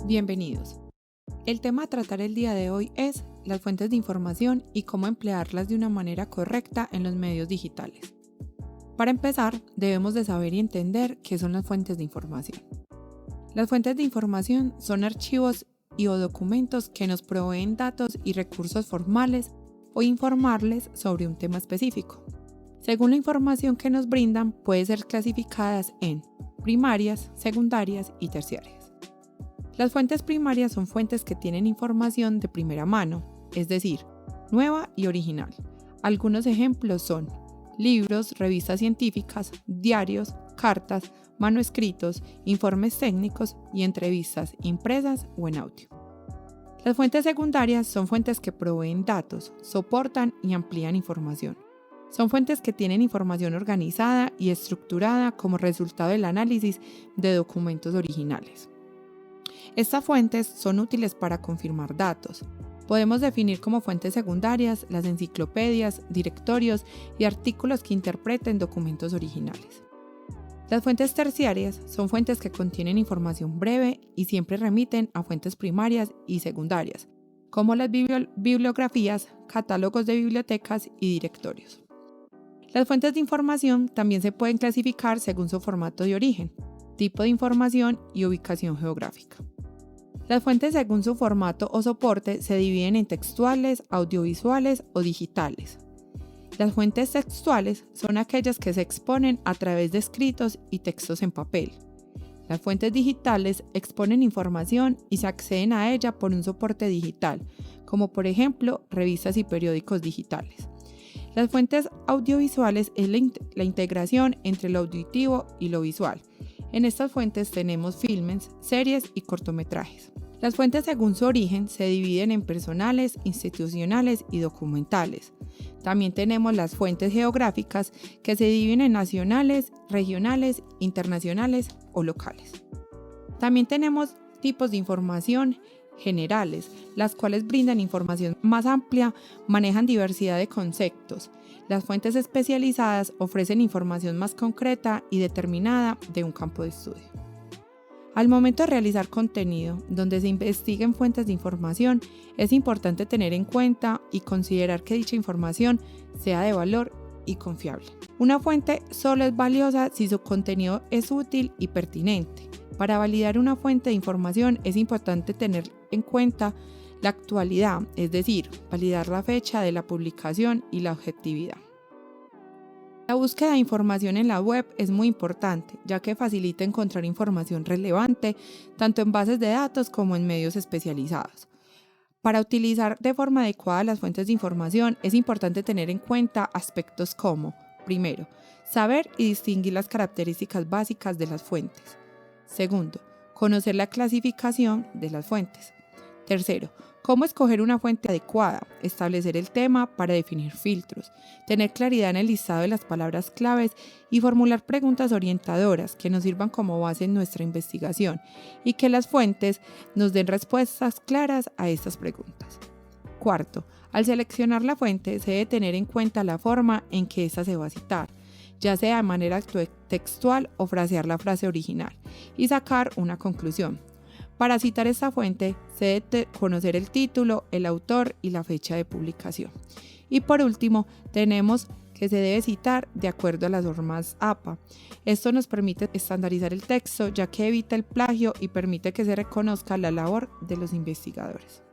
Bienvenidos. El tema a tratar el día de hoy es las fuentes de información y cómo emplearlas de una manera correcta en los medios digitales. Para empezar, debemos de saber y entender qué son las fuentes de información. Las fuentes de información son archivos o documentos que nos proveen datos y recursos formales o informales sobre un tema específico. Según la información que nos brindan, puede ser clasificadas en primarias, secundarias y terciarias. Las fuentes primarias son fuentes que tienen información de primera mano, es decir, nueva y original. Algunos ejemplos son libros, revistas científicas, diarios, cartas, manuscritos, informes técnicos y entrevistas impresas o en audio. Las fuentes secundarias son fuentes que proveen datos, soportan y amplían información. Son fuentes que tienen información organizada y estructurada como resultado del análisis de documentos originales. Estas fuentes son útiles para confirmar datos. Podemos definir como fuentes secundarias las enciclopedias, directorios y artículos que interpreten documentos originales. Las fuentes terciarias son fuentes que contienen información breve y siempre remiten a fuentes primarias y secundarias, como las bibliografías, catálogos de bibliotecas y directorios. Las fuentes de información también se pueden clasificar según su formato de origen, tipo de información y ubicación geográfica. Las fuentes según su formato o soporte se dividen en textuales, audiovisuales o digitales. Las fuentes textuales son aquellas que se exponen a través de escritos y textos en papel. Las fuentes digitales exponen información y se acceden a ella por un soporte digital, como por ejemplo revistas y periódicos digitales. Las fuentes audiovisuales es la integración entre lo auditivo y lo visual. En estas fuentes tenemos filmes, series y cortometrajes. Las fuentes según su origen se dividen en personales, institucionales y documentales. También tenemos las fuentes geográficas que se dividen en nacionales, regionales, internacionales o locales. También tenemos tipos de información generales, las cuales brindan información más amplia, manejan diversidad de conceptos. Las fuentes especializadas ofrecen información más concreta y determinada de un campo de estudio. Al momento de realizar contenido donde se investiguen fuentes de información, es importante tener en cuenta y considerar que dicha información sea de valor y confiable. Una fuente solo es valiosa si su contenido es útil y pertinente. Para validar una fuente de información es importante tener en cuenta la actualidad, es decir, validar la fecha de la publicación y la objetividad. La búsqueda de información en la web es muy importante, ya que facilita encontrar información relevante tanto en bases de datos como en medios especializados. Para utilizar de forma adecuada las fuentes de información es importante tener en cuenta aspectos como, primero, saber y distinguir las características básicas de las fuentes. Segundo, conocer la clasificación de las fuentes. Tercero, cómo escoger una fuente adecuada, establecer el tema para definir filtros, tener claridad en el listado de las palabras claves y formular preguntas orientadoras que nos sirvan como base en nuestra investigación y que las fuentes nos den respuestas claras a estas preguntas. Cuarto, al seleccionar la fuente se debe tener en cuenta la forma en que ésta se va a citar, ya sea de manera textual o frasear la frase original y sacar una conclusión. Para citar esta fuente se debe conocer el título, el autor y la fecha de publicación. Y por último, tenemos que se debe citar de acuerdo a las normas APA. Esto nos permite estandarizar el texto, ya que evita el plagio y permite que se reconozca la labor de los investigadores.